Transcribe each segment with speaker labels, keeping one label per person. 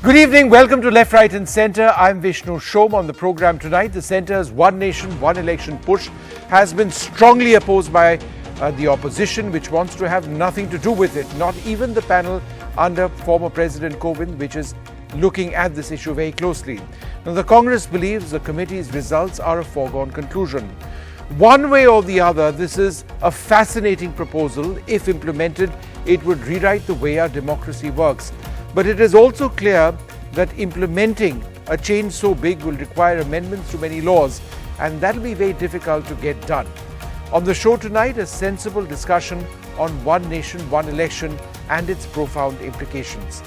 Speaker 1: Good evening. Welcome to Left, Right and Centre. I'm Vishnu Shom. On the programme tonight, the Centre's One Nation, One Election push has been strongly opposed by the opposition, which wants to have nothing to do with it. Not even the panel under former President Kovind, which is looking at this issue very closely. Now, the Congress believes the committee's results are a foregone conclusion. One way or the other, this is a fascinating proposal. If implemented, it would rewrite the way our democracy works. But it is also clear that implementing a change so big will require amendments to many laws, and that will be very difficult to get done. On the show tonight, a sensible discussion on One Nation, One Election and its profound implications.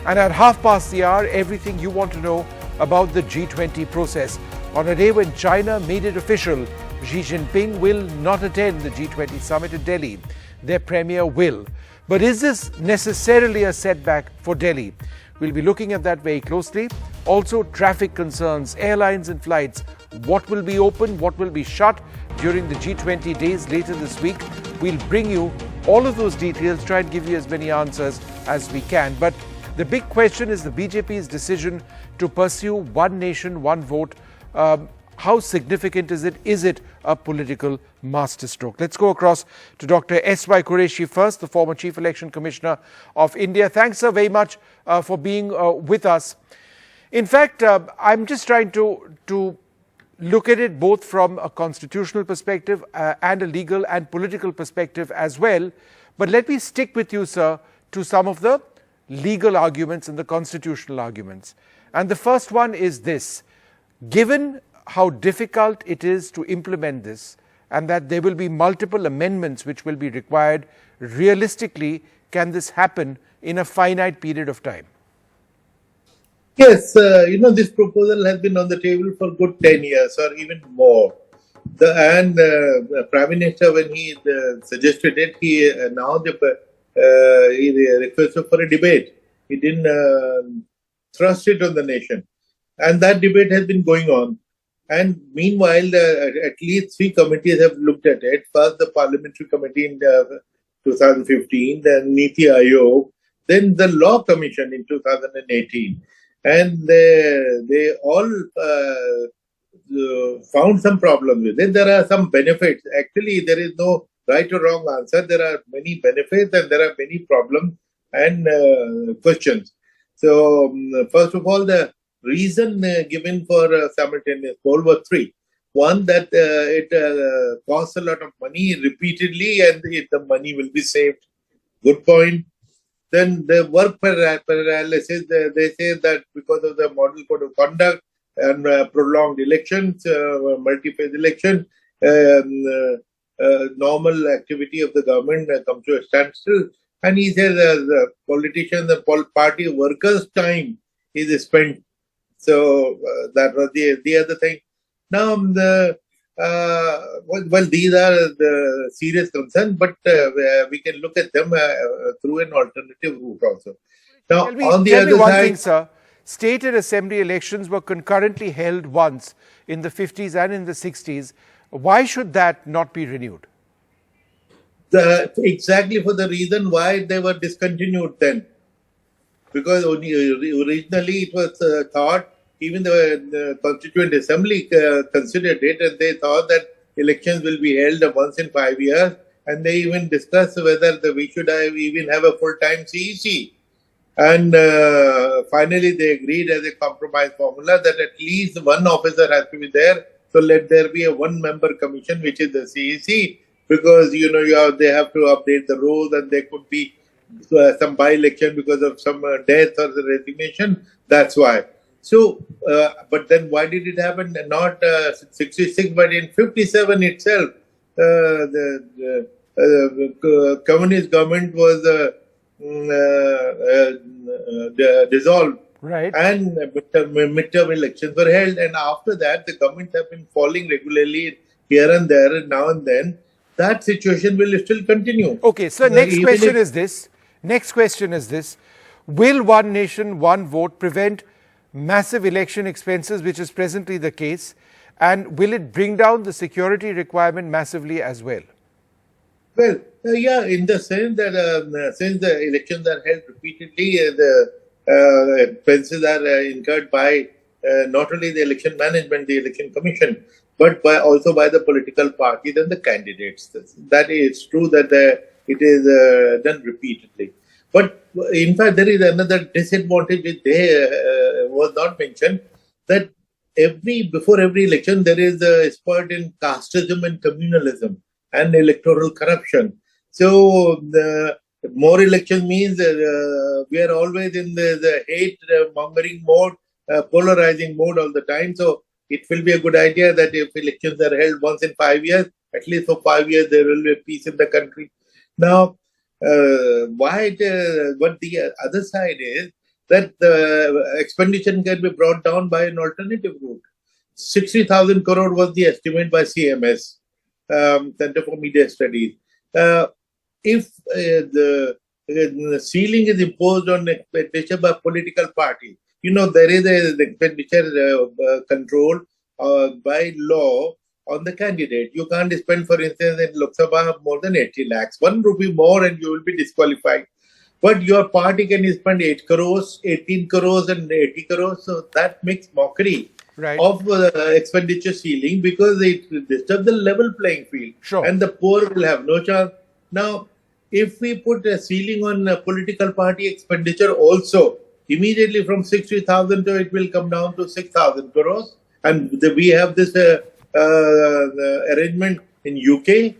Speaker 1: And at 1:30, everything you want to know about the G20 process. On a day when China made it official, Xi Jinping will not attend the G20 summit in Delhi. Their premier will. But is this necessarily a setback for Delhi? We'll be looking at that very closely. Also, traffic concerns, airlines and flights. What will be open, what will be shut during the G20 days later this week? We'll bring you all of those details, try and give you as many answers as we can. But the big question is the BJP's decision to pursue one nation, one vote. How significant is it? Is it a political masterstroke? Let's go across to Dr. S.Y. Qureshi first, the former Chief Election Commissioner of India. Thanks, sir, very much for being with us. In fact, I'm just trying to look at it both from a constitutional perspective and a legal and political perspective as well. But let me stick with you, sir, to some of the legal arguments and the constitutional arguments. And the first one is this. Given how difficult it is to implement this and that there will be multiple amendments which will be required, realistically, can this happen in a finite period of time?
Speaker 2: Yes, this proposal has been on the table for good 10 years or even more. The Prime Minister, when he suggested it, he requested for a debate. He didn't thrust it on the nation. And that debate has been going on. And meanwhile, at least 3 committees have looked at it. First, the Parliamentary Committee in 2015, then Niti Aayog, then the Law Commission in 2018. And they all found some problems with it. There are some benefits. Actually, there is no right or wrong answer. There are many benefits and there are many problems and questions. So, first of all, the reason given for simultaneous poll were 3. One, that it costs a lot of money repeatedly and the money will be saved. Good point. Then the work paralysis, they say that because of the model code of conduct and prolonged elections, multi-phase election, normal activity of the government comes to a standstill. And he says the politicians, the party workers' time is spent. So that was the other thing. Now, these are the serious concerns, but we can look at them through an alternative route also. Now, on the other
Speaker 1: one
Speaker 2: side,
Speaker 1: thing, sir. State and assembly elections were concurrently held once in the 50s and in the 60s. Why should that not be renewed?
Speaker 2: Exactly for the reason why they were discontinued then. Because originally it was thought, even the Constituent Assembly considered it, and they thought that elections will be held once in 5 years, and they even discussed whether we should even have a full-time CEC. And finally they agreed as a compromise formula that at least one officer has to be there, so let there be a one-member commission, which is the CEC, because they have to update the rules and there could be some by-election because of some death or the resignation. That's why. So, but then why did it happen? Not 66, but in 57 itself, the communist government was dissolved.
Speaker 1: Right.
Speaker 2: And midterm elections were held. And after that, the governments have been falling regularly here and there and now and then. That situation will still continue.
Speaker 1: Okay, so next question is this. Will one nation, one vote prevent massive election expenses, which is presently the case, and will it bring down the security requirement massively as well?
Speaker 2: Well, yeah, in the sense that since the elections are held repeatedly, the expenses are incurred by not only the election management, the election commission, but also by the political parties and the candidates. That is true that it is done repeatedly. But in fact, there is another disadvantage which was not mentioned, that before every election there is a spurt in casteism and communalism and electoral corruption. So the more election means we are always in the hate mongering mode, polarizing mode all the time. So it will be a good idea that if elections are held once in 5 years, at least for 5 years, there will be peace in the country. Now, but the other side is that the expenditure can be brought down by an alternative route. 60,000 crore was the estimate by CMS, Center for Media Studies. If the ceiling is imposed on expenditure by political parties, there is an expenditure control by law on the candidate. You can't spend, for instance, in Lok Sabha more than 80 lakhs. 1 rupee more and you will be disqualified. But your party can spend 8 crores, 18 crores and 80 crores. So that makes mockery of expenditure ceiling, because it disturbs the level playing field.
Speaker 1: Sure.
Speaker 2: And the poor will have no chance. Now, if we put a ceiling on political party expenditure also, immediately from 60,000 to it will come down to 6,000 crores. And we have this arrangement in UK,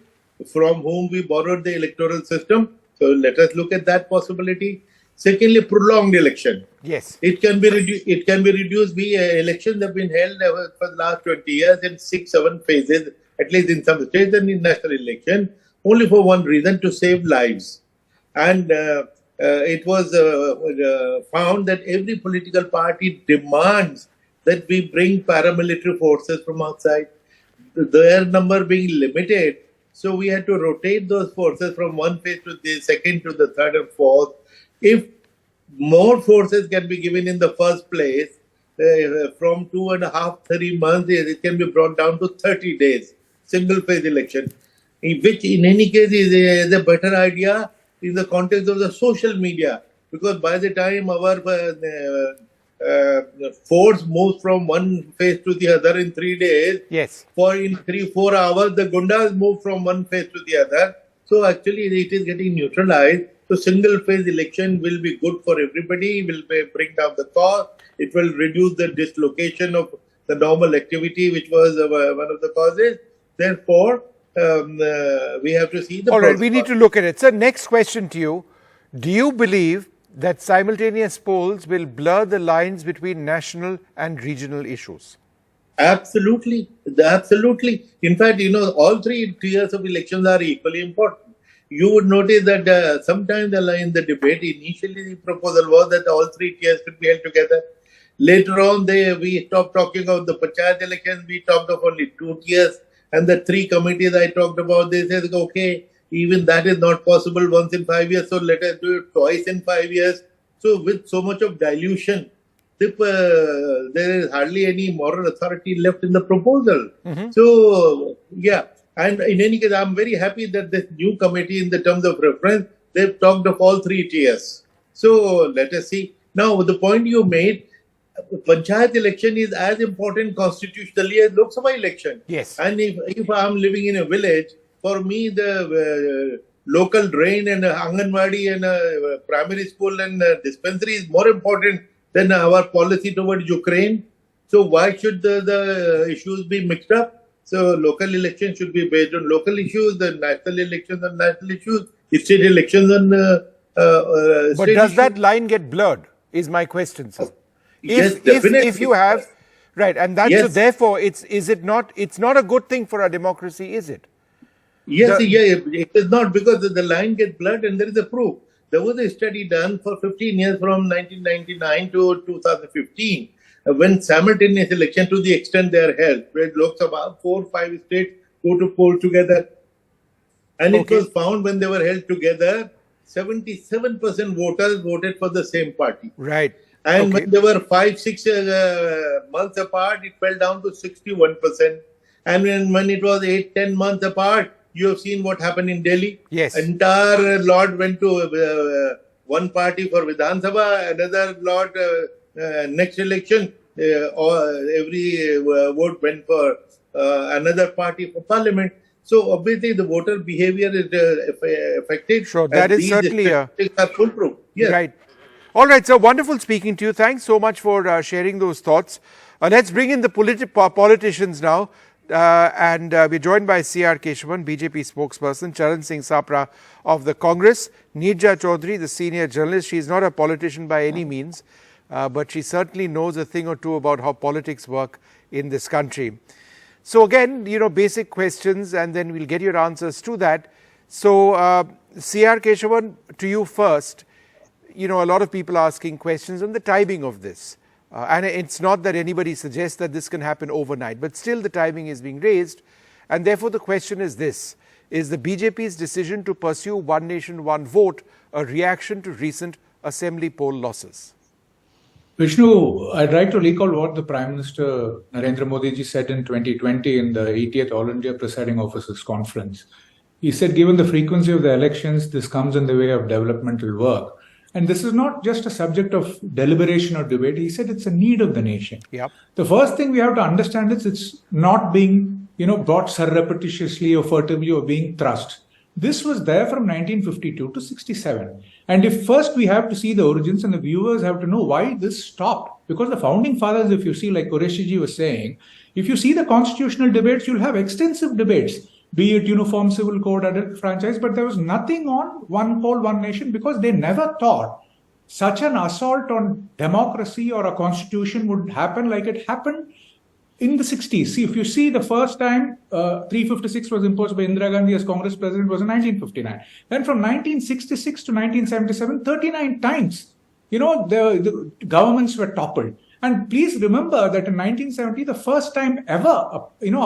Speaker 2: from whom we borrowed the electoral system. So let us look at that possibility. Secondly, prolonged election.
Speaker 1: Yes.
Speaker 2: It can be reduced. Elections have been held for the last 20 years in 6-7 phases, at least in some states, and in national election, only for one reason: to save lives. And it was found that every political party demands that we bring paramilitary forces from outside, their number being limited. So we had to rotate those forces from one phase to the second to the third and fourth. If more forces can be given in the first place, from 2.5, 3 months, it can be brought down to 30 days, single phase election, which in any case is a better idea in the context of the social media, because by the time our force moves from one phase to the other in 3 days,
Speaker 1: yes,
Speaker 2: for in 3-4 hours, the gundas move from one phase to the other. So actually it is getting neutralized. So single phase election will be good for everybody, will bring down the cost, it will reduce the dislocation of the normal activity, which was one of the causes. Therefore, we have to see the...
Speaker 1: All right, we need to look at it. So next question to you. Do you believe that simultaneous polls will blur the lines between national and regional issues?
Speaker 2: Absolutely. Absolutely. In fact, all 3 tiers of elections are equally important. You would notice that sometimes in the debate, initially the proposal was that all 3 tiers should be held together. Later on, we stopped talking about the Panchayat elections. We talked of only 2 tiers. And the 3 committees I talked about, they said, okay, even that is not possible once in 5 years, so let us do it twice in 5 years. So with so much of dilution, there is hardly any moral authority left in the proposal. Mm-hmm. So, yeah. And in any case, I'm very happy that this new committee, in the terms of reference, they've talked of all 3 tiers. So let us see. Now, the point you made, Panchayat election is as important constitutionally as Lok Sabha election.
Speaker 1: Yes.
Speaker 2: And if I'm living in a village, for me, the local drain and Anganwadi and primary school and dispensary is more important than our policy towards Ukraine. So why should the issues be mixed up? So local elections should be based on local issues, the national elections on national issues, state elections on
Speaker 1: But does that line get blurred, is my question, sir.
Speaker 2: Yes, definitely.
Speaker 1: If you have, right, and that's,
Speaker 2: yes.
Speaker 1: So therefore, it's not a good thing for our democracy, is it?
Speaker 2: Yes, it is not, because the line gets blurred, and there is a proof. There was a study done for 15 years from 1999 to 2015, when simultaneous election, to the extent they are held, where Lok Sabha, 4-5 states go to poll together. And it was found when they were held together, 77% voters voted for the same party.
Speaker 1: Right.
Speaker 2: And when they were 5-6 months apart, it fell down to 61%. And when it was 8-10 months apart, you have seen what happened in Delhi.
Speaker 1: Yes.
Speaker 2: Entire lot went to one party for Vidhan Sabha, another lot next election, or every vote went for another party for parliament. So obviously the voter behavior is affected.
Speaker 1: Sure, that is
Speaker 2: these
Speaker 1: certainly
Speaker 2: statistics are foolproof. Yes.
Speaker 1: Right. All right, so wonderful speaking to you. Thanks so much for sharing those thoughts. Let's bring in the politicians now. And we're joined by C.R. Keshavan, BJP spokesperson, Charan Singh Sapra of the Congress, Neerja Chaudhary, the senior journalist. She's not a politician by any means, but she certainly knows a thing or two about how politics work in this country. So again, basic questions, and then we'll get your answers to that. So C.R. Keshavan, to you first. A lot of people asking questions on the timing of this. And it's not that anybody suggests that this can happen overnight, but still the timing is being raised. And therefore the question is this: is the BJP's decision to pursue one nation, one vote a reaction to recent assembly poll losses?
Speaker 3: Vishnu, I'd like to recall what the Prime Minister Narendra Modi ji said in 2020 in the 80th All India Presiding Officers Conference. He said, given the frequency of the elections, this comes in the way of developmental work. And this is not just a subject of deliberation or debate. He said it's a need of the nation.
Speaker 1: Yep.
Speaker 3: The first thing we have to understand is it's not being, brought surreptitiously or furtively or being thrust. This was there from 1952 to 67. And if first we have to see the origins, and the viewers have to know why this stopped. Because the founding fathers, if you see, like Qureshi ji was saying, if you see the constitutional debates, you'll have extensive debates. Be it uniform civil code, adult franchise, but there was nothing on one poll, one nation, because they never thought such an assault on democracy or a constitution would happen like it happened in the 60s. See, if you see the first time 356 was imposed by Indira Gandhi as Congress president was in 1959. Then from 1966 to 1977, 39 times, the governments were toppled. And please remember that in 1970, the first time ever, a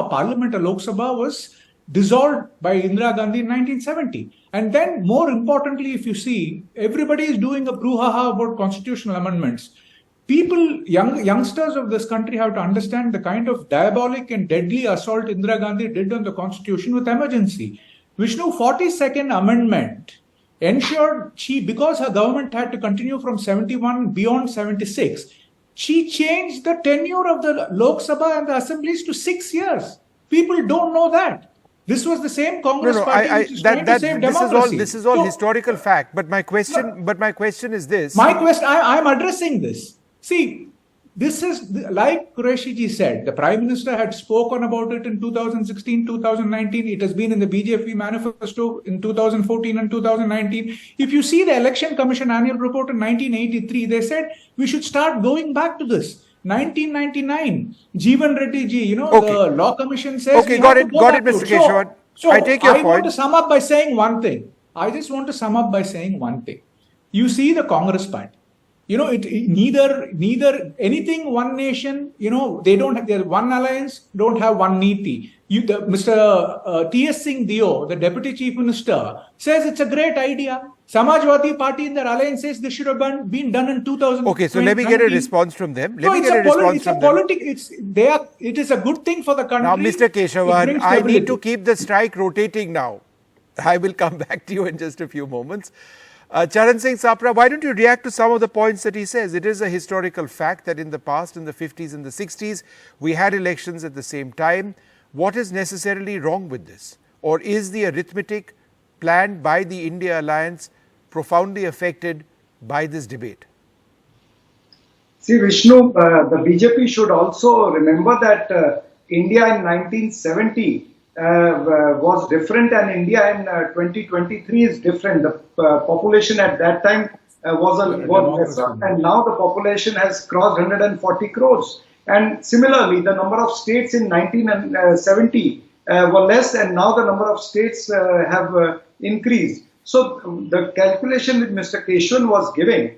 Speaker 3: parliament, a Lok Sabha was dissolved by Indira Gandhi in 1970. And then, more importantly, if you see, everybody is doing a brouhaha about constitutional amendments. People, youngsters of this country have to understand the kind of diabolic and deadly assault Indira Gandhi did on the constitution with emergency. Vishnu, 42nd Amendment ensured because her government had to continue from 71 beyond 76, she changed the tenure of the Lok Sabha and the assemblies to 6 years. People don't know that. This was the same Congress party which is trying to save democracy.
Speaker 1: This is all historical fact. But my question is this.
Speaker 3: I'm addressing this. See, this is, like Qureshi ji said, the Prime Minister had spoken about it in 2016, 2019. It has been in the BJP manifesto in 2014 and 2019. If you see the Election Commission annual report in 1983, they said we should start going back to this. 1999, Jeevan Reddy ji, the Law Commission says...
Speaker 1: Okay, got it, Mr. Keshavan.
Speaker 3: So
Speaker 1: I take your point.
Speaker 3: I want to sum up by saying one thing. You see the Congress party. Neither anything, one nation, they're one alliance, don't have one niti. Mr. T.S. Singh Dio, the Deputy Chief Minister, says it's a great idea. Samajwadi Party in their alliance says this should have been done in 2000.
Speaker 1: Okay, so let me get a response from them. It
Speaker 3: is a good thing for the country.
Speaker 1: Now, Mr. Keshavan, I need to keep the strike rotating now. I will come back to you in just a few moments. Charan Singh Sapra, why don't you react to some of the points that he says? It is a historical fact that in the past, in the 50s and the 60s, we had elections at the same time. What is necessarily wrong with this? Or is the arithmetic planned by the India Alliance profoundly affected by this debate?
Speaker 4: See, Vishnu, the BJP should also remember that India in 1970 was different and India in 2023 is different. The population at that time was lesser, and now the population has crossed 140 crores. And similarly, the number of states in 1970 were less, and now the number of states have increased. So the calculation that Mr. Keshavan was giving,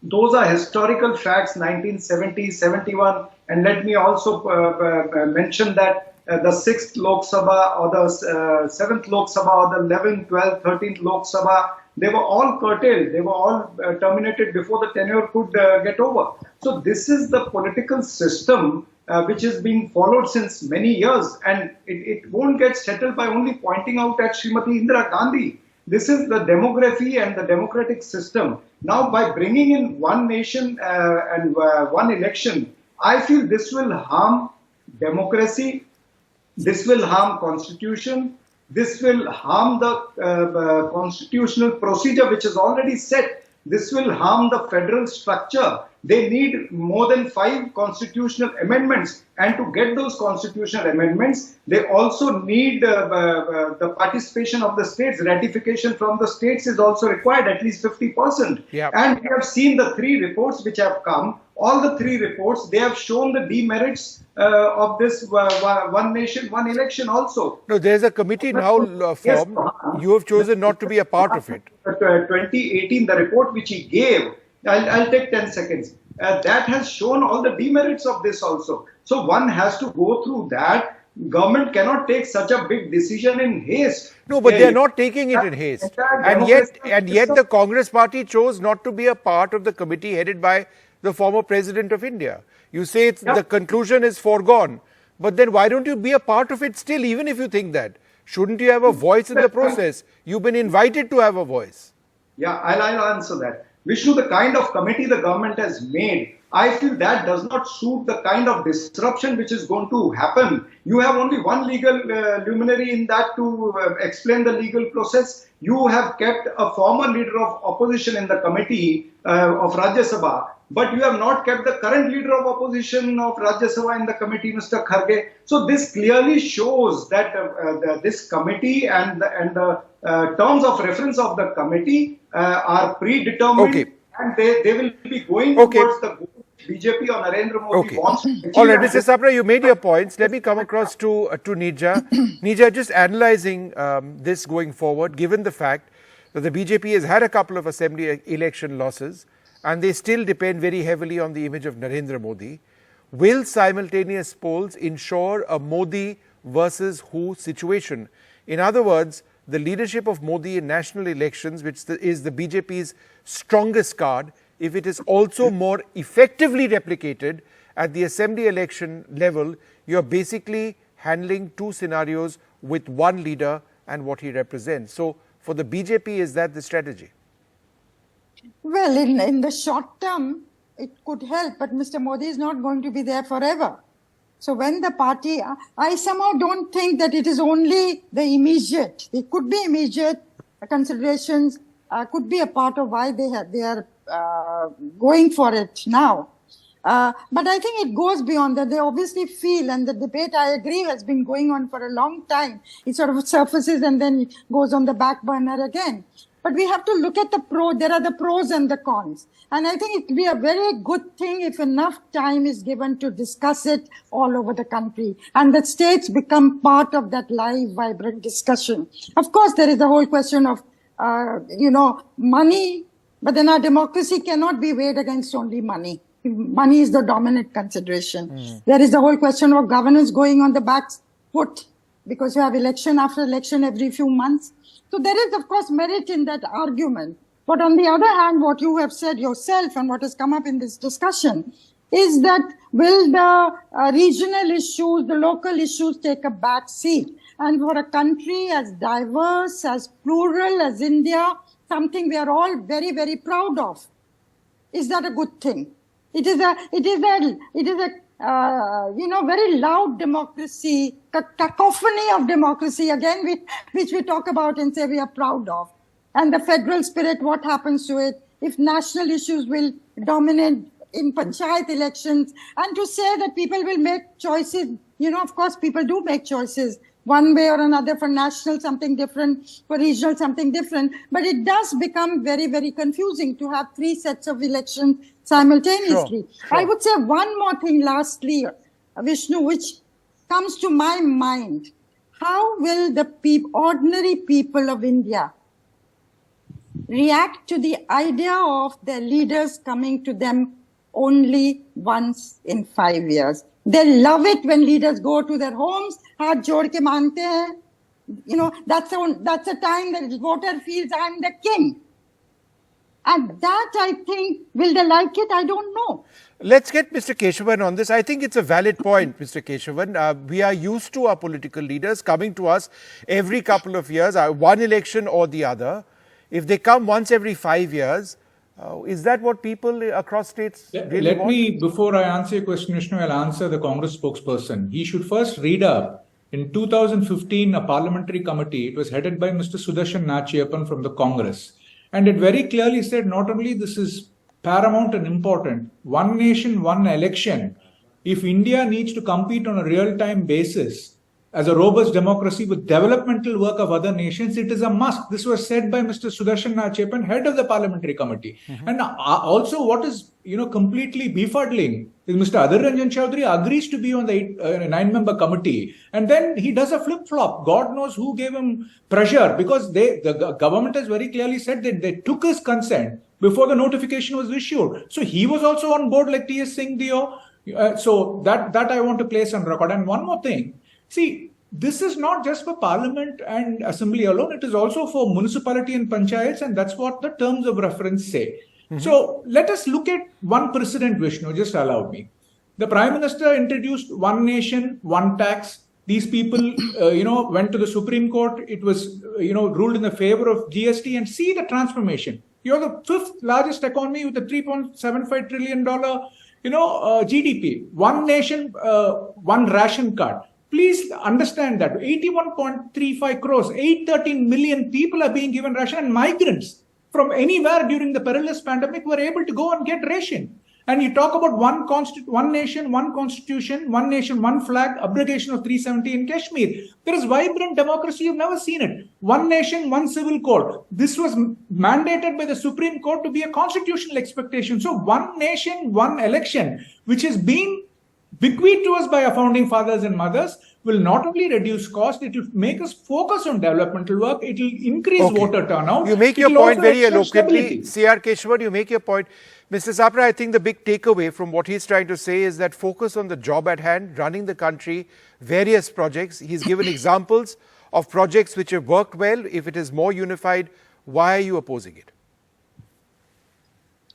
Speaker 4: those are historical facts, 1970, 71. And let me also mention that the 6th Lok Sabha or the 7th Lok Sabha or the 11th, 12th, 13th Lok Sabha, they were all curtailed. They were all terminated before the tenure could get over. So this is the political system which is being followed since many years, and it won't get settled by only pointing out at Srimati Indira Gandhi. This is the demography and the democratic system. Now, by bringing in one nation and one election, I feel this will harm democracy. This will harm constitution. This will harm the constitutional procedure which is already set. This will harm the federal structure. They need more than 5 constitutional amendments. And to get those constitutional amendments, they also need the participation of the states. Ratification from the states is also required, at least 50%.
Speaker 1: Yeah.
Speaker 4: And we have seen the 3 reports which have come. All the 3 reports, they have shown the demerits of this one nation, one election also.
Speaker 1: No, there's a committee now formed. You have chosen not to be a part of it.
Speaker 4: 2018, the report which he gave, I'll take 10 seconds. That has shown all the demerits of this also. So one has to go through that. Government cannot take such a big decision in haste.
Speaker 1: No, but they're not taking it in haste. And yet the Congress party chose not to be a part of the committee headed by the former president of India. You say the conclusion is foregone, but then why don't you be a part of it still, even if you think that? Shouldn't you have a voice in the process? You've been invited to have a voice.
Speaker 4: Yeah, I'll answer that. Vishnu, the kind of committee the government has made, I feel that does not suit the kind of disruption which is going to happen. You have only one legal luminary in that to explain the legal process. You have kept a former leader of opposition in the committee of Rajya Sabha, but you have not kept the current leader of opposition of Rajya Sabha in the committee, Mr. Kharge. So this clearly shows that this committee and the terms of reference of the committee are predetermined.
Speaker 1: Okay.
Speaker 4: And they will be going towards the goal BJP or Narendra Modi wants to achieve.
Speaker 1: All right, Mr. Sapra, you made your points. Let me come across to Nija. Nija, just analyzing this going forward, given the fact that the BJP has had a couple of assembly election losses and they still depend very heavily on the image of Narendra Modi, will simultaneous polls ensure a Modi versus who situation? In other words, the leadership of Modi in national elections, which is the BJP's strongest card, if it is also more effectively replicated at the assembly election level, you're basically handling 2 scenarios with one leader and what he represents. So for the BJP, is that the strategy?
Speaker 5: Well, in the short term, it could help, but Mr. Modi is not going to be there forever. So when the party, I somehow don't think that it is only the immediate. It could be immediate considerations, could be a part of why they are going for it now. But I think it goes beyond that. They obviously feel, and the debate, I agree, has been going on for a long time. It sort of surfaces and then it goes on the back burner again. But we have to look at there are the pros and the cons. And I think it would be a very good thing if enough time is given to discuss it all over the country. And the states become part of that live, vibrant discussion. Of course, there is the whole question of, money. But then our democracy cannot be weighed against only money. Money is the dominant consideration. There is the whole question of governance going on the back foot because you have election after election every few months. So there is, of course, merit in that argument. But on the other hand, what you have said yourself and what has come up in this discussion is that will the regional issues, the local issues take a back seat? And for a country as diverse, as plural as India, something we are all very, very proud of. Is that a good thing? It is a very loud democracy, cacophony of democracy, again, which we talk about and say we are proud of. And the federal spirit, what happens to it? If national issues will dominate in panchayat elections, and to say that people will make choices, of course, people do make choices one way or another, for national something different, for regional something different. But it does become very, very confusing to have 3 sets of elections simultaneously. Sure. I would say one more thing lastly, Vishnu, which comes to my mind. How will the ordinary people of India react to the idea of their leaders coming to them only once in 5 years? They love it when leaders go to their homes, haath jod ke mangte hain. That's a time that the voter feels I'm the king. And that, I think, will they like it? I don't know.
Speaker 1: Let's get Mr. Keshavan on this. I think it's a valid point, Mr. Keshavan. We are used to our political leaders coming to us every couple of years, one election or the other. If they come once every 5 years, is that what people across states really want?
Speaker 3: Let me, before I answer your question, Vishnu, I'll answer the Congress spokesperson. He should first read up. In 2015, a parliamentary committee, it was headed by Mr. Sudarshan Nachiyappan from the Congress. And it very clearly said not only this is paramount and important, one nation, one election. If India needs to compete on a real-time basis as a robust democracy with developmental work of other nations, it is a must. This was said by Mr. Sudarshan Nachiyappan, head of the parliamentary committee. And also what is completely befuddling is Mr. Adhir Ranjan Chaudhary agrees to be on the 9-member committee, and then he does a flip-flop. God knows who gave him pressure, because the government has very clearly said that they took his consent before the notification was issued. So he was also on board like T.S. Singh Dio. So that I want to place on record. And one more thing. See, this is not just for Parliament and Assembly alone. It is also for municipality and panchayats, and that's what the terms of reference say. So let us look at one precedent, Vishnu, just allow me. The Prime Minister introduced one nation, one tax. These people, went to the Supreme Court. It was, ruled in the favor of GST, and see the transformation. You're the 5th largest economy with a $3.75 trillion, GDP. One nation, one ration card. Please understand that 81.35 crores, 813 million people are being given ration, and migrants from anywhere during the perilous pandemic were able to go and get ration. And you talk about one nation, one constitution, one nation, one flag, abrogation of 370 in Kashmir. There is vibrant democracy. You've never seen it. One nation, one civil code. This was mandated by the Supreme Court to be a constitutional expectation. So one nation, one election, which has been bequeathed to us by our founding fathers and mothers, will not only reduce cost, it will make us focus on developmental work, it will increase voter turnout.
Speaker 1: You make your point very eloquently. C.R. Keshavan, you make your point. Mr. Sapra, I think the big takeaway from what he's trying to say is that focus on the job at hand, running the country, various projects. He's given examples of projects which have worked well. If it is more unified, why are you opposing it?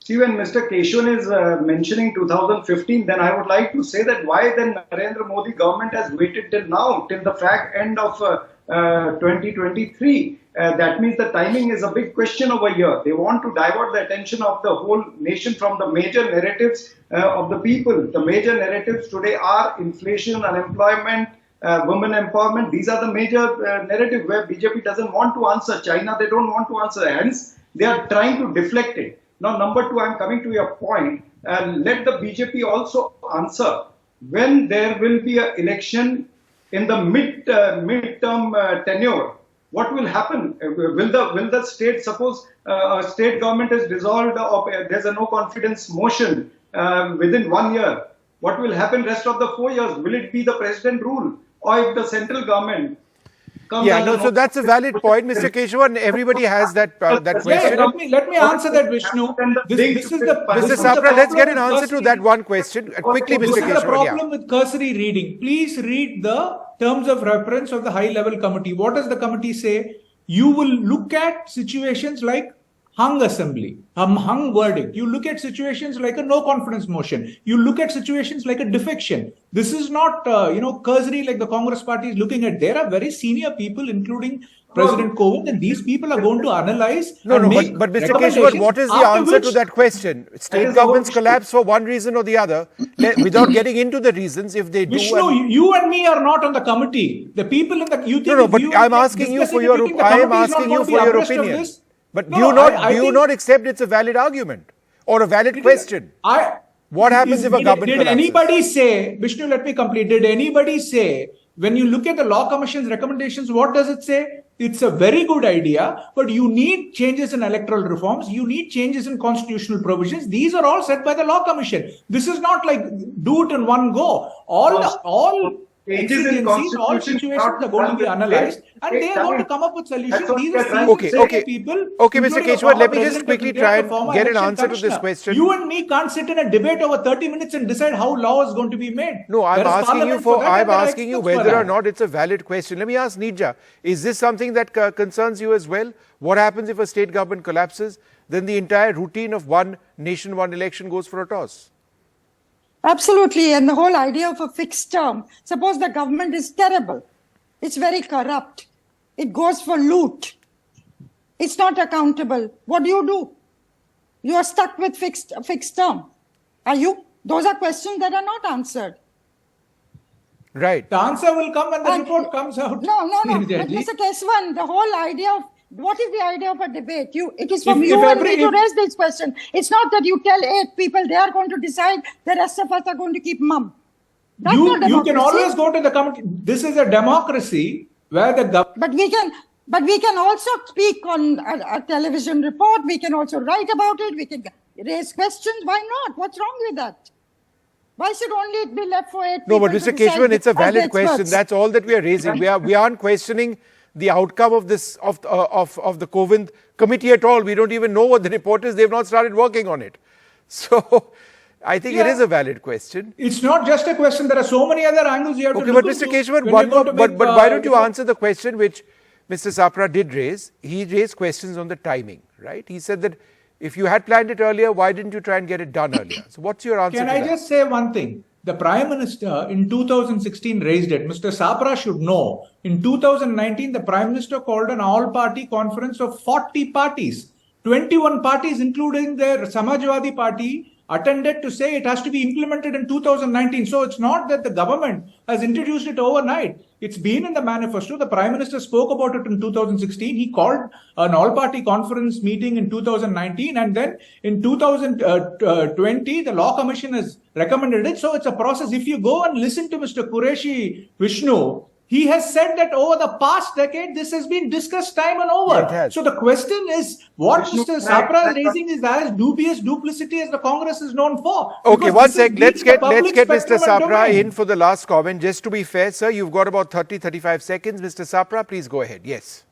Speaker 4: See, when Mr. Keshavan is mentioning 2015, then I would like to say that why then Narendra Modi government has waited till now, till the fact end of 2023. That means the timing is a big question over here. They want to divert the attention of the whole nation from the major narratives of the people. The major narratives today are inflation, unemployment, women empowerment. These are the major narratives where BJP doesn't want to answer. China, they don't want to answer. Hence, they are trying to deflect it. Now, number two, I'm coming to your point. Let the BJP also answer when there will be an election in the midterm tenure. What will happen? Will the state, suppose a state government is dissolved or there's a no confidence motion within 1 year? What will happen rest of the 4 years? Will it be the president rule, or if the central government?
Speaker 1: So that's a valid point, Mr. Keshavan. Everybody has that question.
Speaker 3: Let me answer that, Vishnu.
Speaker 1: Mr. Sapra, let's get an answer to that one question. Quickly, Mr. Keshavan.
Speaker 3: This is the problem with cursory reading. Please read the terms of reference of the high-level committee. What does the committee say? You will look at situations like hung assembly, hung verdict. You look at situations like a no confidence motion. You look at situations like a defection. This is not, cursory like the Congress party is looking at. There are very senior people, including President Kovind, and these people are going to analyze.
Speaker 1: But Mr. Keshavan, what is the answer to that question? State governments collapse for one reason or the other, without getting into the reasons. If they do,
Speaker 3: Vishnu, you and me are not on the committee. The people in the
Speaker 1: but I'm asking you for your opinion. But do you not accept it's a valid argument or a valid question? What happens if a government collapses?
Speaker 3: Did anybody say, Vishnu, let me complete. Did anybody say, when you look at the Law Commission's recommendations, what does it say? It's a very good idea, but you need changes in electoral reforms. You need changes in constitutional provisions. These are all set by the Law Commission. This is not like do it in one go. All situations are going to be analyzed, and they are going to come up with solutions. These are people.
Speaker 1: Okay, Mr. Keshavan, let me just quickly try and get an answer to this question.
Speaker 3: You and me can't sit in a debate over 30 minutes and decide how law is going to be made.
Speaker 1: No, I'm asking you whether or not it's a valid question. Let me ask Nija, is this something that concerns you as well? What happens if a state government collapses? then the entire routine of one nation, one election goes for a toss.
Speaker 5: Absolutely. And the whole idea of a fixed term, suppose the government is terrible, it's very corrupt, it goes for loot, it's not accountable. What do? You are stuck with fixed term. Are you? Those are questions that are not answered.
Speaker 1: Right.
Speaker 3: The answer will come when the report comes out.
Speaker 5: No. But Mr. Keswan, the whole idea of what is the idea of a debate? It is from
Speaker 3: If
Speaker 5: you and
Speaker 3: every-
Speaker 5: me to raise this question. It's not that you tell 8 people they are going to decide, the rest of us are going to keep mum. That's not
Speaker 3: You can
Speaker 5: democracy.
Speaker 3: always go to the committee. This is a democracy where the government.
Speaker 5: But we can also speak on a television report. We can also write about it. We can raise questions. Why not? What's wrong with that? Why should only it be left for 8
Speaker 1: No,
Speaker 5: people?
Speaker 1: but
Speaker 5: to
Speaker 1: Mr.
Speaker 5: decide
Speaker 1: Keshwan, it's a
Speaker 5: as
Speaker 1: valid
Speaker 5: experts?
Speaker 1: question. That's all that we are raising. We aren't questioning the outcome of this of the Kovind committee at all. We don't even know what the report is. They've not started working on it. So I think it is a valid question.
Speaker 3: It's not just a question. There are so many other angles you have to
Speaker 1: Okay,
Speaker 3: look
Speaker 1: but Mr.
Speaker 3: into
Speaker 1: Keshwan,
Speaker 3: when
Speaker 1: one
Speaker 3: you're
Speaker 1: more,
Speaker 3: going to
Speaker 1: but
Speaker 3: make,
Speaker 1: why don't you answer the question which Mr. Sapra did raise? He raised questions on the timing, right? He said that if you had planned it earlier, why didn't you try and get it done earlier? So what's your answer
Speaker 3: Can
Speaker 1: to
Speaker 3: I
Speaker 1: that?
Speaker 3: just say one thing? The Prime Minister in 2016 raised it. Mr. Sapra should know. In 2019, the Prime Minister called an all-party conference of 40 parties. 21 parties, including the Samajwadi Party, attended to say it has to be implemented in 2019. So it's not that the government has introduced it overnight. It's been in the manifesto. The Prime Minister spoke about it in 2016. He called an all-party conference meeting in 2019. And then in 2020, the Law Commission has recommended it. So it's a process. If you go and listen to Mr. Qureshi Vishnu, he has said that over the past decade, this has been discussed time and over.
Speaker 1: Yeah, it has.
Speaker 3: So the question is, what
Speaker 4: Vishnu,
Speaker 3: Mr. Sapra is raising is as dubious duplicity as the Congress is known for.
Speaker 1: Okay,
Speaker 3: Because
Speaker 1: one
Speaker 3: this is
Speaker 1: sec. Let's
Speaker 3: being
Speaker 1: get
Speaker 3: the public
Speaker 1: Mr.
Speaker 3: spectrum and
Speaker 1: Sapra
Speaker 3: domain.
Speaker 1: in for the last comment. Just to be fair, sir, you've got about 35 seconds. Mr. Sapra, please go ahead. Yes.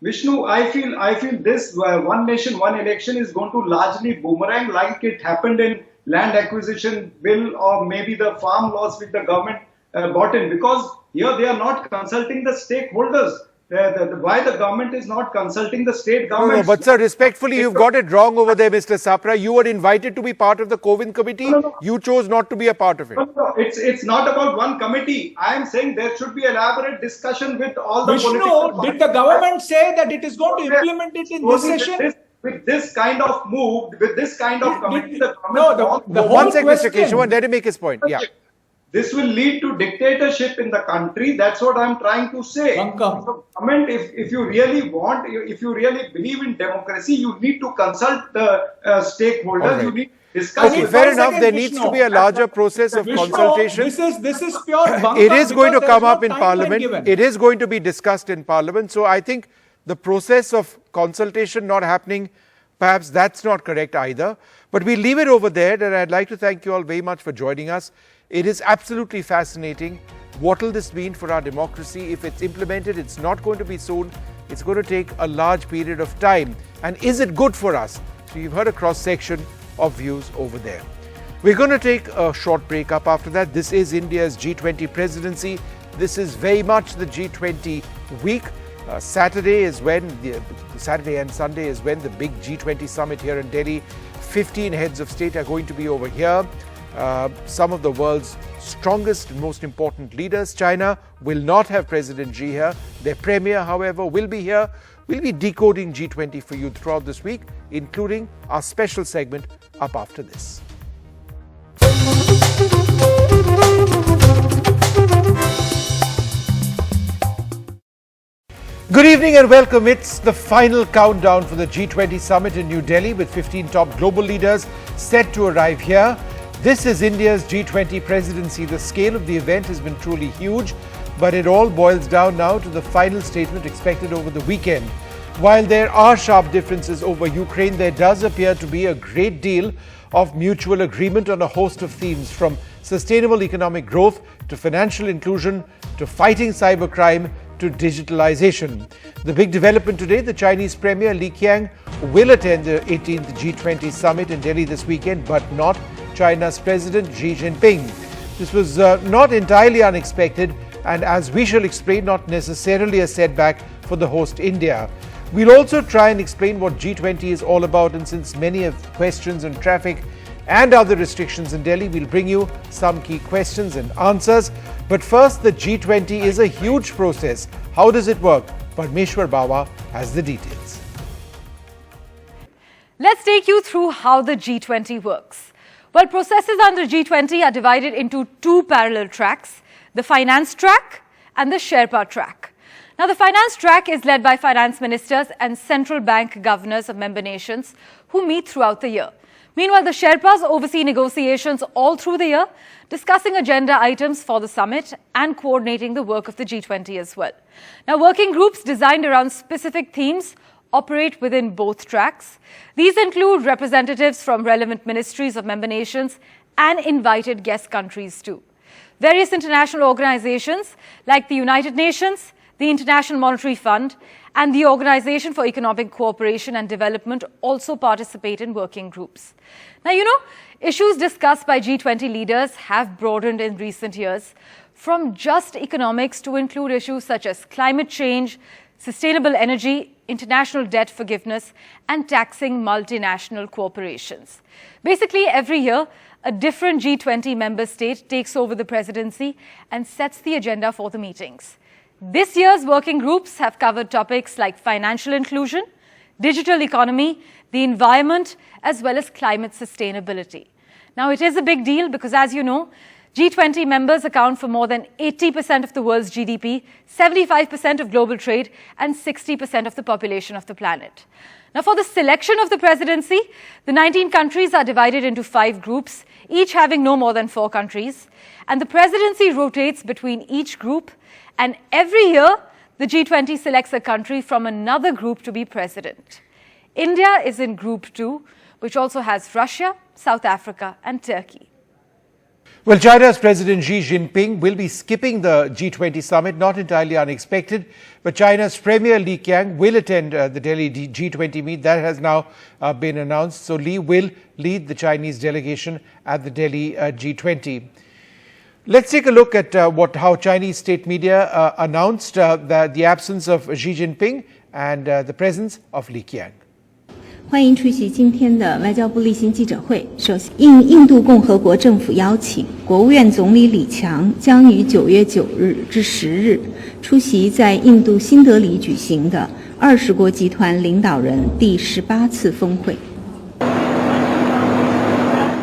Speaker 4: Vishnu, I feel this one nation, one election is going to largely boomerang like it happened in land acquisition bill or maybe the farm laws which the government brought in, because here they are not consulting the stakeholders. Why the government is not consulting the state
Speaker 1: No,
Speaker 4: governments?
Speaker 1: but sir, respectfully, you've got it wrong over there, Mr. Sapra. You were invited to be part of the Kovind committee.
Speaker 4: No.
Speaker 1: You chose not to be a part of it.
Speaker 4: No, it's not about one committee. I am saying there should be elaborate discussion with all the political
Speaker 3: Vishnu, did the government say that it is going to
Speaker 4: Okay.
Speaker 3: implement it in this session?
Speaker 4: With this kind of move, with this kind of committee, the government
Speaker 3: No,
Speaker 4: wants
Speaker 3: the
Speaker 4: to-
Speaker 3: whole
Speaker 1: One sec, Mr.
Speaker 3: question-
Speaker 1: Keshavan, let him make his point. Yeah.
Speaker 4: This will lead to dictatorship in the country. That's what I'm trying to say.
Speaker 3: Welcome.
Speaker 4: So, government, if you really want, if you really believe in democracy, you need to consult the stakeholders.
Speaker 1: All right.
Speaker 4: You need to discuss.
Speaker 1: Okay,
Speaker 4: with
Speaker 1: fair
Speaker 3: one
Speaker 1: enough.
Speaker 3: second,
Speaker 1: There
Speaker 3: Vishnu.
Speaker 1: needs to be a larger process of
Speaker 3: Vishnu,
Speaker 1: consultation.
Speaker 3: This is pure bunkum
Speaker 1: It is going to
Speaker 3: because
Speaker 1: come
Speaker 3: there is
Speaker 1: up
Speaker 3: no
Speaker 1: in
Speaker 3: timeline
Speaker 1: Parliament.
Speaker 3: given.
Speaker 1: It is going to be discussed in Parliament. So I think the process of consultation not happening, perhaps that's not correct either. But we leave it over there, and I'd like to thank you all very much for joining us. It is absolutely fascinating. What will this mean for our democracy? If it's implemented, it's not going to be soon. It's going to take a large period of time. And is it good for us? So you've heard a cross-section of views over there. We're going to take a short break. Up after that. This is India's G20 presidency. This is very much the G20 week. Saturday and Sunday is when the big G20 summit here in Delhi. 15 heads of state are going to be over here. Some of the world's strongest and most important leaders. China will not have President Xi here. Their premier, however, will be here. We'll be decoding G20 for you throughout this week, including our special segment up after this. Good evening and welcome. It's the final countdown for the G20 summit in New Delhi with 15 top global leaders set to arrive here. This is India's G20 presidency. The scale of the event has been truly huge, but it all boils down now to the final statement expected over the weekend. While there are sharp differences over Ukraine, there does appear to be a great deal of mutual agreement on a host of themes, from sustainable economic growth to financial inclusion to fighting cybercrime to digitalization. The big development today, the Chinese Premier Li Qiang will attend the 18th G20 summit in Delhi this weekend, but not China's President Xi Jinping. This was not entirely unexpected, and as we shall explain, not necessarily a setback for the host India. We'll also try and explain what G20 is all about, and since many have questions on traffic and other restrictions in Delhi, we'll bring you some key questions and answers. But first, the G20 is a huge process. How does it work? Parmeshwar Bawa has the details.
Speaker 6: Let's take you through how the G20 works. Well, processes under G20 are divided into two parallel tracks, the finance track and the Sherpa track. Now, the finance track is led by finance ministers and central bank governors of member nations who meet throughout the year. Meanwhile, the Sherpas oversee negotiations all through the year, discussing agenda items for the summit and coordinating the work of the G20 as well. Now, working groups designed around specific themes operate within both tracks. These include representatives from relevant ministries of member nations and invited guest countries too. Various international organizations like the United Nations, the International Monetary Fund, and the Organization for Economic Cooperation and Development also participate in working groups. Now, issues discussed by G20 leaders have broadened in recent years, from just economics to include issues such as climate change, sustainable energy, international debt forgiveness, and taxing multinational corporations. Basically, every year, a different G20 member state takes over the presidency and sets the agenda for the meetings. This year's working groups have covered topics like financial inclusion, digital economy, the environment, as well as climate sustainability. Now, it is a big deal because, as you know, G20 members account for more than 80% of the world's GDP, 75% of global trade, and 60% of the population of the planet. Now, for the selection of the presidency, the 19 countries are divided into 5 groups, each having no more than 4 countries. And the presidency rotates between each group. And every year, the G20 selects a country from another group to be president. India is in Group 2, which also has Russia, South Africa, and Turkey.
Speaker 1: Well, China's President Xi Jinping will be skipping the G20 summit, not entirely unexpected, but China's Premier Li Qiang will attend the Delhi G20 meet. That has now been announced. So Li will lead the Chinese delegation at the Delhi G20. Let's take a look at how Chinese state media announced the absence of Xi Jinping and the presence of Li Qiang.
Speaker 7: 欢迎出席今天的外交部例行记者会。首先，应印度共和国政府邀请，国务院总理李强将于9月9日至10日出席在印度新德里举行的20国集团领导人第18次峰会。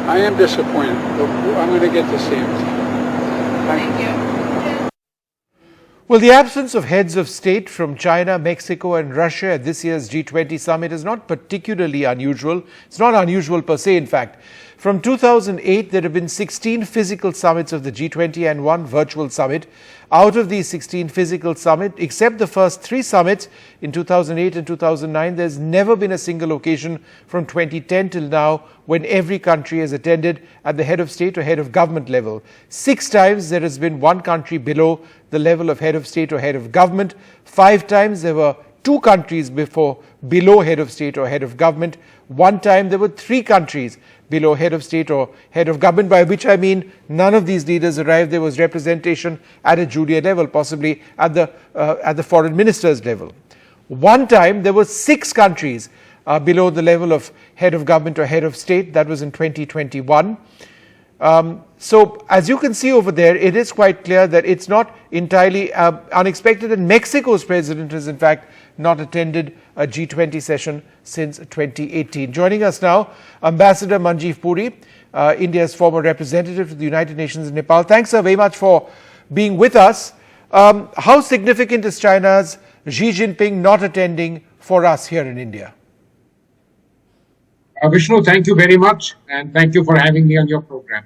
Speaker 8: I am disappointed, but I'm going to get to see him. Thank you.
Speaker 1: Well, the absence of heads of state from China, Mexico and Russia at this year's G20 summit is not particularly unusual. It's not unusual per se, in fact. From 2008, there have been 16 physical summits of the G20 and 1 virtual summit. Out of these 16 physical summits, except the first 3 summits in 2008 and 2009, there's never been a single occasion from 2010 till now when every country has attended at the head of state or head of government level. 6 times there has been one country below the level of head of state or head of government. 5 times there were 2 countries below head of state or head of government. 1 time there were 3 countries below head of state or head of government, by which I mean none of these leaders arrived. There was representation at a junior level, possibly at the foreign minister's level. 1 time there were 6 countries below the level of head of government or head of state. That was in 2021. So as you can see over there, it is quite clear that it's not entirely unexpected, and Mexico's president has in fact not attended a G20 session since 2018. Joining us now, Ambassador Manjeev Puri, India's former representative to the United Nations in Nepal. Thanks very much for being with us. How significant is China's Xi Jinping not attending for us here in India?
Speaker 8: Vishnu, thank you very much, and thank you for having me on your program.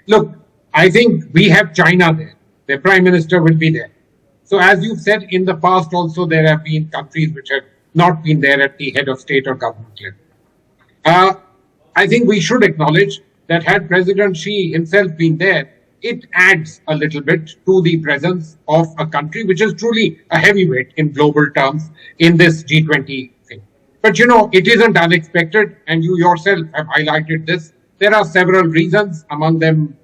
Speaker 8: Look, I think we have China there. The Prime Minister will be there. So as you've said, in the past also there have been countries which have not been there at the head of state or government level. I think we should acknowledge that had President Xi himself been there, it adds a little bit to the presence of a country which is truly a heavyweight in global terms in this G20 thing. But it isn't unexpected, and you yourself have highlighted this. There are several reasons, among them,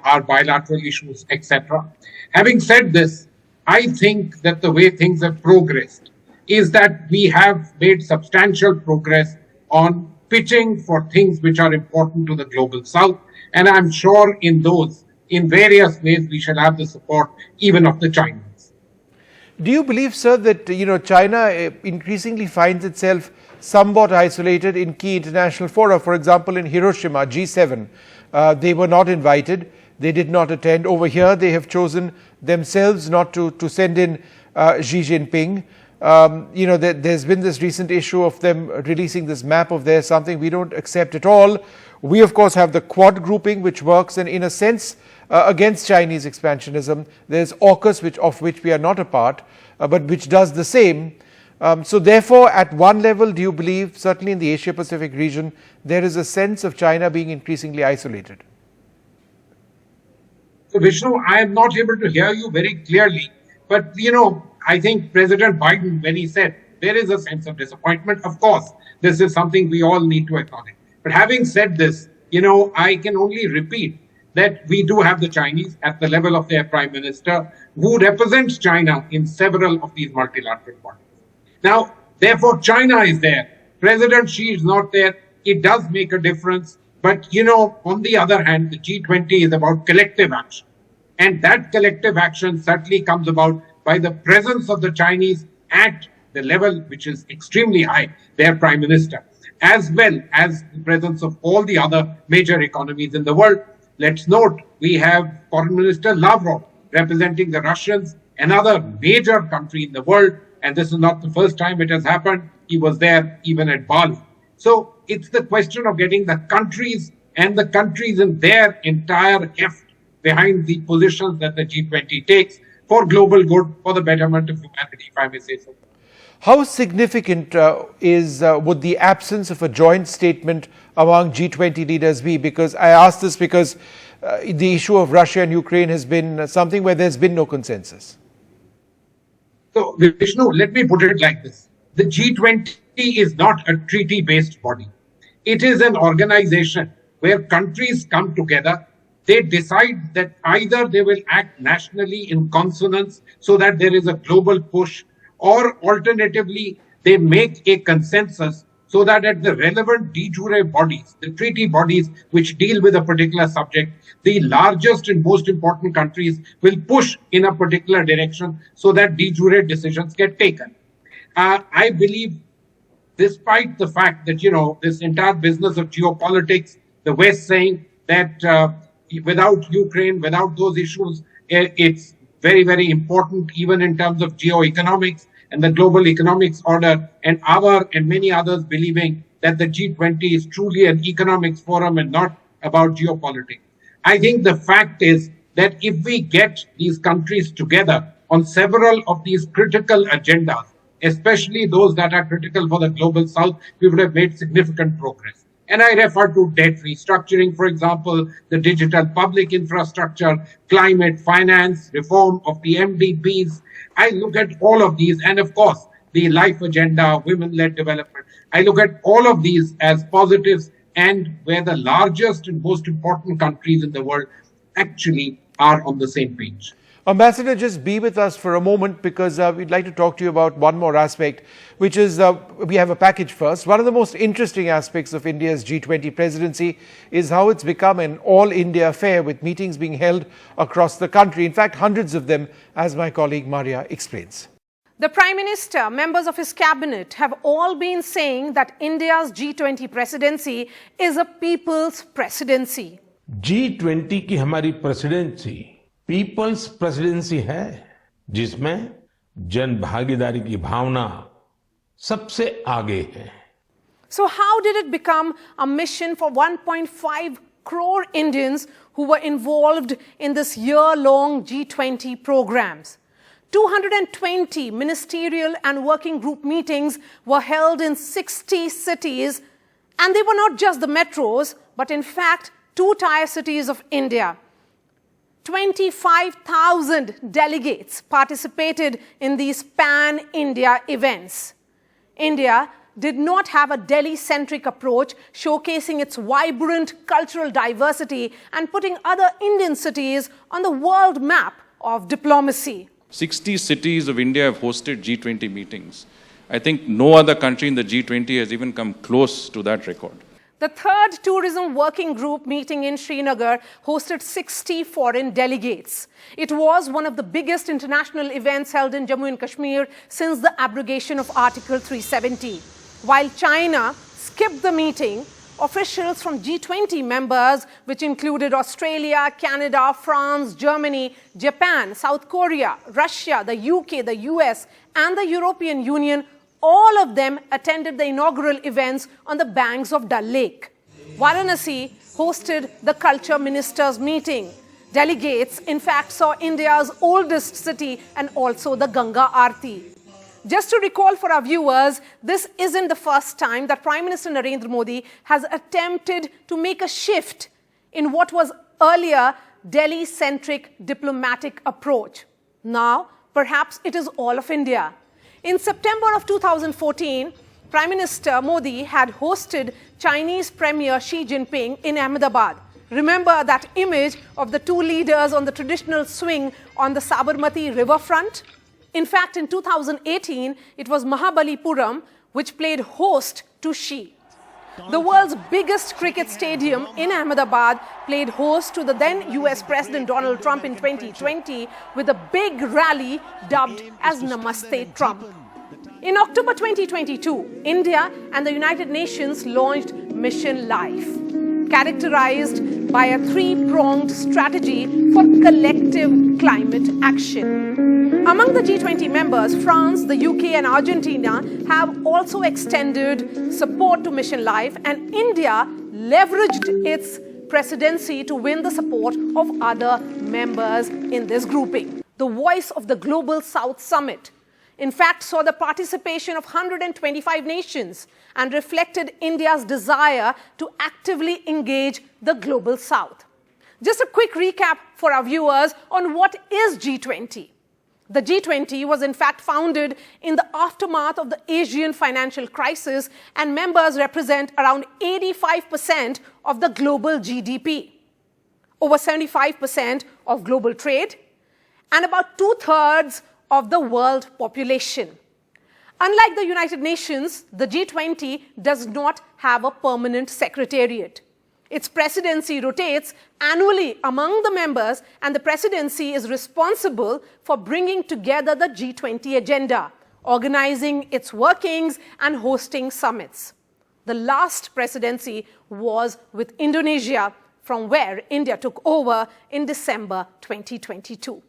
Speaker 8: our bilateral issues, etc. Having said this, I think that the way things have progressed, is that we have made substantial progress on pitching for things which are important to the global south. And I'm sure in those, in various ways, we shall have the support even of the Chinese.
Speaker 1: Do you believe, sir, that China increasingly finds itself somewhat isolated in key international fora? For example, in Hiroshima, G7, they were not invited. They did not attend. Over here, they have chosen themselves not to send in Xi Jinping. There's been this recent issue of them releasing this map of theirs, something we don't accept at all. We, of course, have the Quad grouping, which works in a sense against Chinese expansionism. There's AUKUS, of which we are not a part, but which does the same. So therefore, at one level, do you believe, certainly in the Asia-Pacific region, there is a sense of China being increasingly isolated?
Speaker 8: So Vishnu, I am not able to hear you very clearly, but I think President Biden, when he said there is a sense of disappointment, of course, this is something we all need to acknowledge. But having said this, I can only repeat that we do have the Chinese at the level of their prime minister who represents China in several of these multilateral bodies. Now, therefore, China is there. President Xi is not there. It does make a difference. But, on the other hand, the G20 is about collective action. And that collective action certainly comes about by the presence of the Chinese at the level which is extremely high, their prime minister, as well as the presence of all the other major economies in the world. Let's note, we have Foreign Minister Lavrov representing the Russians, another major country in the world. And this is not the first time it has happened. He was there even at Bali. So it's the question of getting the countries and the countries in their entire heft behind the positions that the G20 takes for global good, for the betterment of humanity, if I may say so.
Speaker 1: How significant would the absence of a joint statement among G20 leaders be? Because I ask this because the issue of Russia and Ukraine has been something where there's been no consensus.
Speaker 8: So, Vishnu, let me put it like this. The G20 is not a treaty-based body. It is an organization where countries come together. They decide that either they will act nationally in consonance so that there is a global push, or alternatively, they make a consensus so that at the relevant de jure bodies, the treaty bodies which deal with a particular subject, the largest and most important countries will push in a particular direction so that de jure decisions get taken. I believe, despite the fact that, this entire business of geopolitics, the West saying that without Ukraine, without those issues, it's very, very important, even in terms of geoeconomics and the global economics order, and our and many others believing that the G20 is truly an economics forum and not about geopolitics. I think the fact is that if we get these countries together on several of these critical agendas, especially those that are critical for the global south, we would have made significant progress. And I refer to debt restructuring, for example, the digital public infrastructure, climate finance, reform of the MDBs. I look at all of these, and of course, the life agenda, women-led development. I look at all of these as positives, and where the largest and most important countries in the world actually are on the same page.
Speaker 1: Ambassador, just be with us for a moment, because we'd like to talk to you about one more aspect, which is we have a package first. One of the most interesting aspects of India's G20 presidency is how it's become an all-India affair, with meetings being held across the country. In fact, hundreds of them, as my colleague Maria explains.
Speaker 9: The Prime Minister, members of his cabinet have all been saying that India's G20 presidency is a people's presidency.
Speaker 10: G20 की हमारी presidency peoples presidency है, जिसमें जन भागीदारी की भावना सबसे आगे है.
Speaker 9: So how did it become a mission for 1.5 crore Indians who were involved in this year-long G20 programs? 220 ministerial and working group meetings were held in 60 cities, and they were not just the metros, but in fact, 2-tier cities of India. 25,000 delegates participated in these pan-India events. India did not have a Delhi-centric approach, showcasing its vibrant cultural diversity and putting other Indian cities on the world map of diplomacy.
Speaker 11: 60 cities of India have hosted G20 meetings. I think no other country in the G20 has even come close to that record.
Speaker 9: The third tourism working group meeting in Srinagar hosted 60 foreign delegates. It was one of the biggest international events held in Jammu and Kashmir since the abrogation of Article 370. While China skipped the meeting, officials from G20 members, which included Australia, Canada, France, Germany, Japan, South Korea, Russia, the UK, the US, and the European Union, all of them attended the inaugural events on the banks of Dal Lake. Varanasi hosted the culture ministers' meeting. Delegates, in fact, saw India's oldest city and also the Ganga Aarti. Just to recall for our viewers, this isn't the first time that Prime Minister Narendra Modi has attempted to make a shift in what was earlier Delhi-centric diplomatic approach. Now, perhaps it is all of India. In September of 2014, Prime Minister Modi had hosted Chinese Premier Xi Jinping in Ahmedabad. Remember that image of the two leaders on the traditional swing on the Sabarmati riverfront? In fact, in 2018, it was Mahabalipuram which played host to Xi. The world's biggest cricket stadium in Ahmedabad played host to the then US President Donald Trump in 2020 with a big rally dubbed as Namaste Trump. In October 2022, India and the United Nations launched Mission Life, characterized by a three-pronged strategy for collective climate action. Among the G20 members, France, the UK and Argentina have also extended support to Mission Life, and India leveraged its presidency to win the support of other members in this grouping. The Voice of the Global South Summit, in fact, saw the participation of 125 nations and reflected India's desire to actively engage the Global South. Just a quick recap for our viewers on what is G20. The G20 was in fact founded in the aftermath of the Asian financial crisis, and members represent around 85% of the global GDP, over 75% of global trade, and about 2/3 of the world population. Unlike the United Nations, the G20 does not have a permanent secretariat. Its presidency rotates annually among the members, and the presidency is responsible for bringing together the G20 agenda, organizing its workings and hosting summits. The last presidency was with Indonesia, from where India took over in December 2022.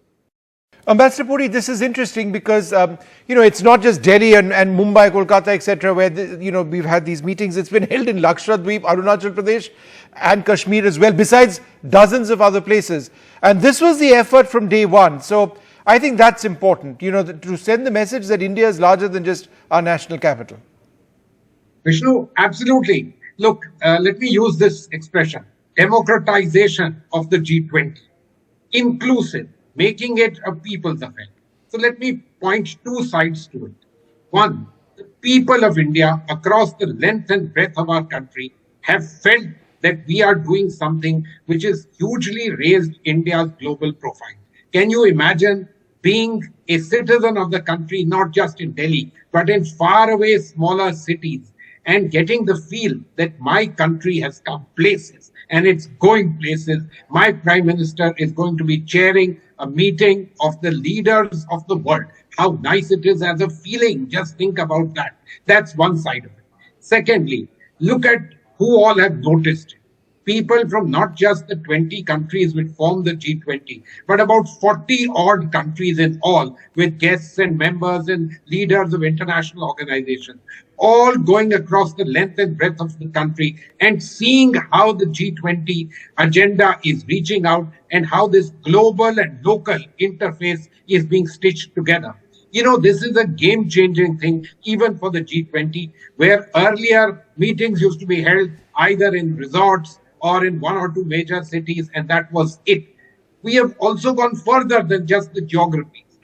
Speaker 1: Ambassador Puri, this is interesting because, it's not just Delhi and Mumbai, Kolkata, etc., where, we've had these meetings. It's been held in Lakshadweep, Arunachal Pradesh and Kashmir as well, besides dozens of other places. And this was the effort from day one. So I think that's important, to send the message that India is larger than just our national capital.
Speaker 8: Vishnu, absolutely. Look, let me use this expression, democratization of the G20, inclusive, making it a people's affair. So let me point two sides to it. One, the people of India across the length and breadth of our country have felt that we are doing something which has hugely raised India's global profile. Can you imagine being a citizen of the country, not just in Delhi, but in faraway smaller cities, and getting the feel that my country has come places and it's going places? My Prime Minister is going to be chairing a meeting of the leaders of the world. How nice it is as a feeling. Just think about that. That's one side of it. Secondly, look at who all have noticed it. People from not just the 20 countries which form the G20, but about 40 odd countries in all, with guests and members and leaders of international organizations, all going across the length and breadth of the country and seeing how the G20 agenda is reaching out and how this global and local interface is being stitched together. This is a game-changing thing, even for the G20, where earlier meetings used to be held either in resorts or in one or two major cities, and that was it. We have also gone further than just the geographies.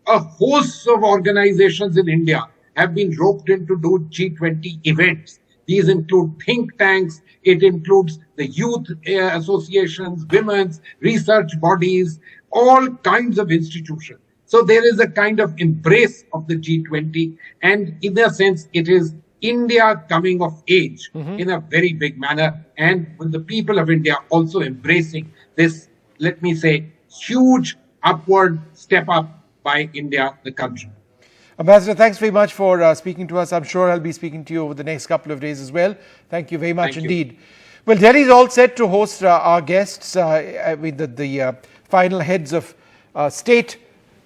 Speaker 8: A host of organizations in India have been roped in to do G20 events. These include think tanks, it includes the youth associations, women's research bodies, all kinds of institutions. So there is a kind of embrace of the G20, and in a sense, it is India coming of age in a very big manner, and with the people of India also embracing this, let me say, huge upward step up by India, the country.
Speaker 1: Ambassador, thanks very much for speaking to us. I'm sure I'll be speaking to you over the next couple of days as well. Thank you very much indeed. Well, Delhi is all set to host our guests, with the final heads of state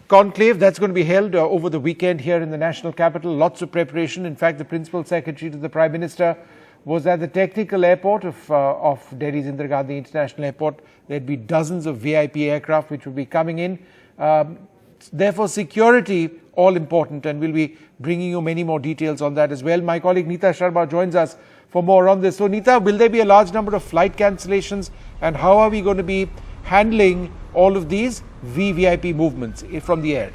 Speaker 1: conclave that's going to be held over the weekend here in the national capital. Lots of preparation. In fact, the principal secretary to the Prime Minister was at the technical airport of Delhi's Indira Gandhi International Airport. There'd be dozens of VIP aircraft which will be coming in. Therefore, security all important, and we'll be bringing you many more details on that as well. My colleague Neeta Sharma joins us for more on this. So, Neeta, will there be a large number of flight cancellations, and how are we going to be handling all of these VVIP movements from the air?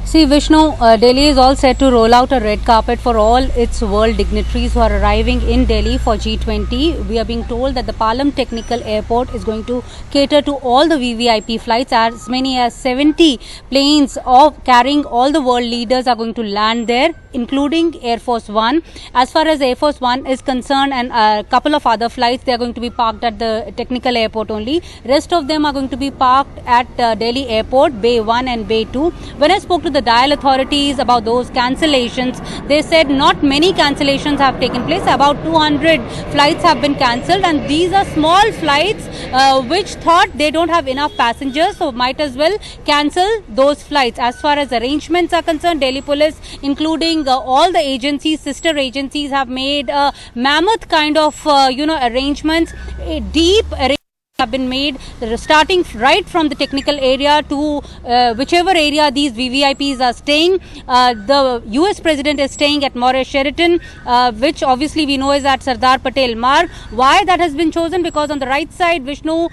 Speaker 12: See, Vishnu, Delhi is all set to roll out a red carpet for all its world dignitaries who are arriving in Delhi for G20. We are being told that the Palam Technical Airport is going to cater to all the VVIP flights. As many as 70 planes carrying all the world leaders are going to land there, including Air Force One. As far as Air Force One is concerned, and a couple of other flights, they are going to be parked at the technical airport only. Rest of them are going to be parked at Delhi Airport, Bay 1 and Bay 2. When I spoke to the DIAL authorities about those cancellations, they said not many cancellations have taken place. About 200 flights have been cancelled, and these are small flights which thought they don't have enough passengers, so might as well cancel those flights. As far as arrangements are concerned, Delhi Police, including all the agencies, sister agencies, have made a mammoth kind of arrangements, deep arrangements have been made, starting right from the technical area to whichever area these VVIPs are staying. The US President is staying at Maurice Sheraton, which obviously we know is at Sardar Patel Marg. Why that has been chosen? Because on the right side, Vishnu,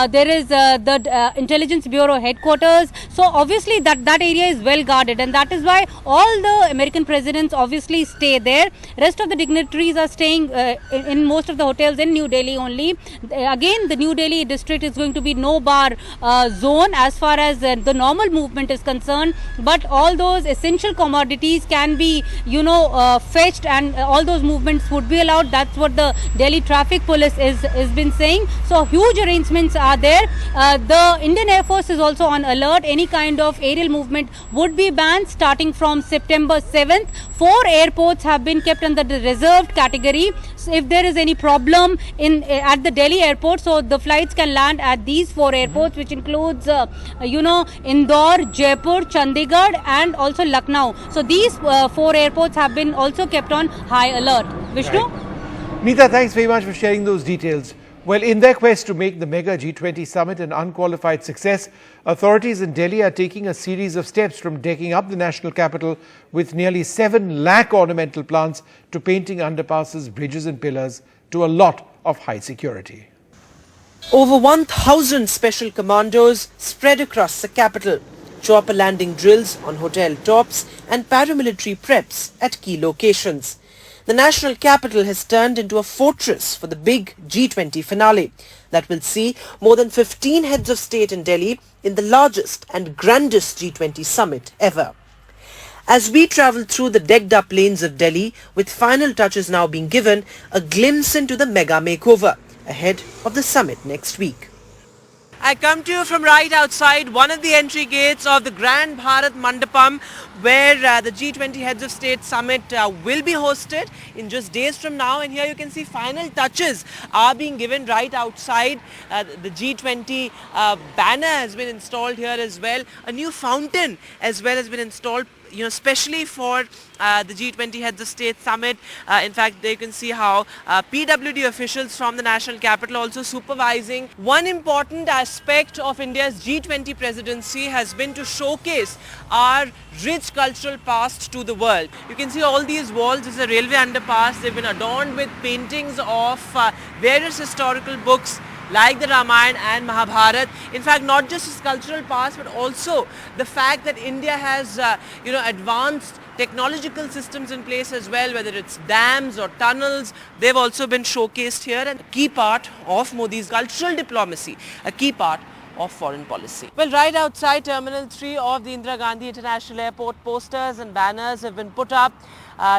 Speaker 12: there is the Intelligence Bureau headquarters. So obviously that area is well guarded, and that is why all the American presidents obviously stay there. Rest of the dignitaries are staying in most of the hotels in New Delhi only. Again, the New Delhi district is going to be no bar zone as far as the normal movement is concerned, but all those essential commodities can be fetched, and all those movements would be allowed. That's what the Delhi Traffic Police is been saying. So huge arrangements are there. The Indian Air Force is also on alert. Any kind of aerial movement would be banned starting from September 7th. 4 airports have been kept under the reserved category. So if there is any problem at the Delhi airport, so the flights can land at these 4 airports, which includes Indore, Jaipur, Chandigarh and also Lucknow. So these 4 airports have been also kept on high alert. Vishnu?
Speaker 1: Right. Neeta, thanks very much for sharing those details. Well, in their quest to make the mega G20 summit an unqualified success, authorities in Delhi are taking a series of steps, from decking up the national capital with nearly 7 lakh ornamental plants to painting underpasses, bridges and pillars, to a lot of high security.
Speaker 13: Over 1,000 special commandos spread across the capital, chopper landing drills on hotel tops and paramilitary preps at key locations. The national capital has turned into a fortress for the big G20 finale that will see more than 15 heads of state in Delhi in the largest and grandest G20 summit ever. As we travel through the decked up lanes of Delhi, with final touches now being given, a glimpse into the mega makeover ahead of the summit next week. I come to you from right outside one of the entry gates of the Grand Bharat Mandapam, where the G20 Heads of State Summit will be hosted in just days from now. And here you can see final touches are being given right outside. The G20 banner has been installed here as well. A new fountain as well has been installed, especially for the G20 Heads of State Summit. In fact, there you can see how PWD officials from the national capital also supervising. One important aspect of India's G20 presidency has been to showcase our rich cultural past to the world. You can see all these walls. This is a railway underpass. They've been adorned with paintings of various historical books like the Ramayana and Mahabharata. In fact, not just its cultural past, but also the fact that India has, advanced technological systems in place as well, whether it's dams or tunnels. They've also been showcased here, and a key part of Modi's cultural diplomacy, a key part of foreign policy. Well, right outside Terminal 3 of the Indira Gandhi International Airport, posters and banners have been put up.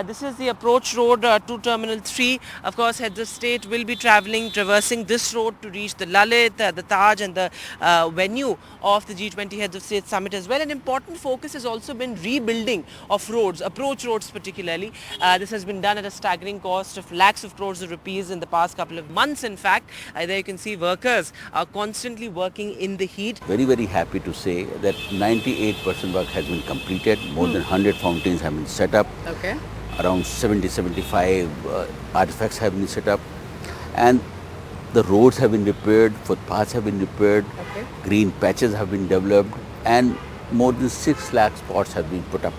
Speaker 13: This is the approach road to Terminal 3. Of course, heads of state will be traversing this road to reach the Lalit, the Taj and the venue of the G20 Heads of State Summit as well. An important focus has also been rebuilding of roads, approach roads particularly. This has been done at a staggering cost of lakhs of crores of rupees in the past couple of months. In fact, there you can see workers are constantly working in the heat.
Speaker 14: Very, very happy to say that 98% work has been completed. More than 100 fountains have been set up.
Speaker 13: Okay.
Speaker 14: Around 70-75 artifacts have been set up, and the roads have been repaired, footpaths have been repaired, green patches have been developed, and more than 6 lakh spots have been put up.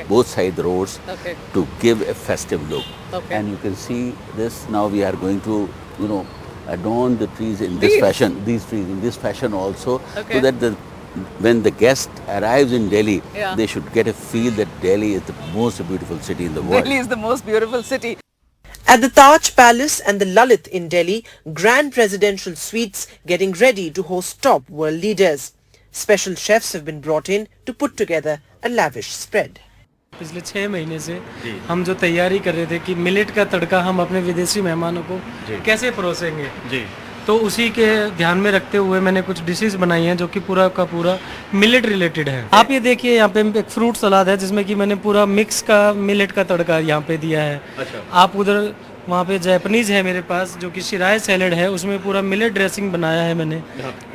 Speaker 14: Both side the roads to give a festive look. And you can see this now we are going to, adorn the trees in this fashion, these trees in this fashion also, so that when the guest arrives in Delhi, they should get a feel that Delhi is the most beautiful city in the world.
Speaker 13: Delhi is the most beautiful city. At the Taj Palace and the Lalit in Delhi, grand presidential suites getting ready to host top world leaders. Special chefs have been brought in to put together a lavish spread.
Speaker 15: पिछले 6 महीने से हम जो तैयारी कर रहे थे कि मिलेट का तड़का हम अपने विदेशी मेहमानों को कैसे परोसेंगे, तो उसी के ध्यान में रखते हुए मैंने कुछ डिशेस बनाई हैं जो कि पूरा का पूरा मिलेट रिलेटेड है। आप ये देखिए यहाँ पे एक फ्रूट सलाद है जिसमें कि मैंने पूरा मिक्स का मिलेट का तड़का यहाँ पे दिया है। आप उधर वहाँ पे जापानीज है मेरे पास जो कि शिराय सैलेड है, उसमें पूरा मिलेट ड्रेसिंग बनाया है मैंने,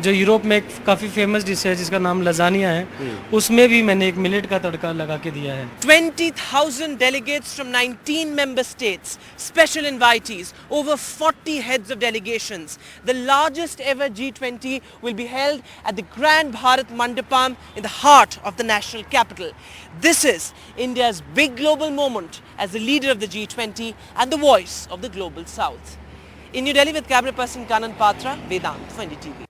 Speaker 15: जो यूरोप में एक काफ़ी फेमस डिश है जिसका नाम लजानिया है, उसमें भी मैंने एक मिलेट का तड़का लगा के दिया है।
Speaker 13: 20,000 delegates from 19 member states, special invitees, over 40 heads of delegations. The largest ever G20 will be held at the Grand Bharat Mandapam in the heart of the national capital. This is India's big global moment as the leader of the G20 and the voice of the global south. In New Delhi with camera person Kanan Patra, Vedant for NDTV.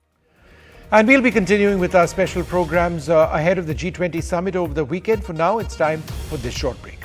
Speaker 1: And we'll be continuing with our special programs ahead of the G20 summit over the weekend. For now, it's time for this short break.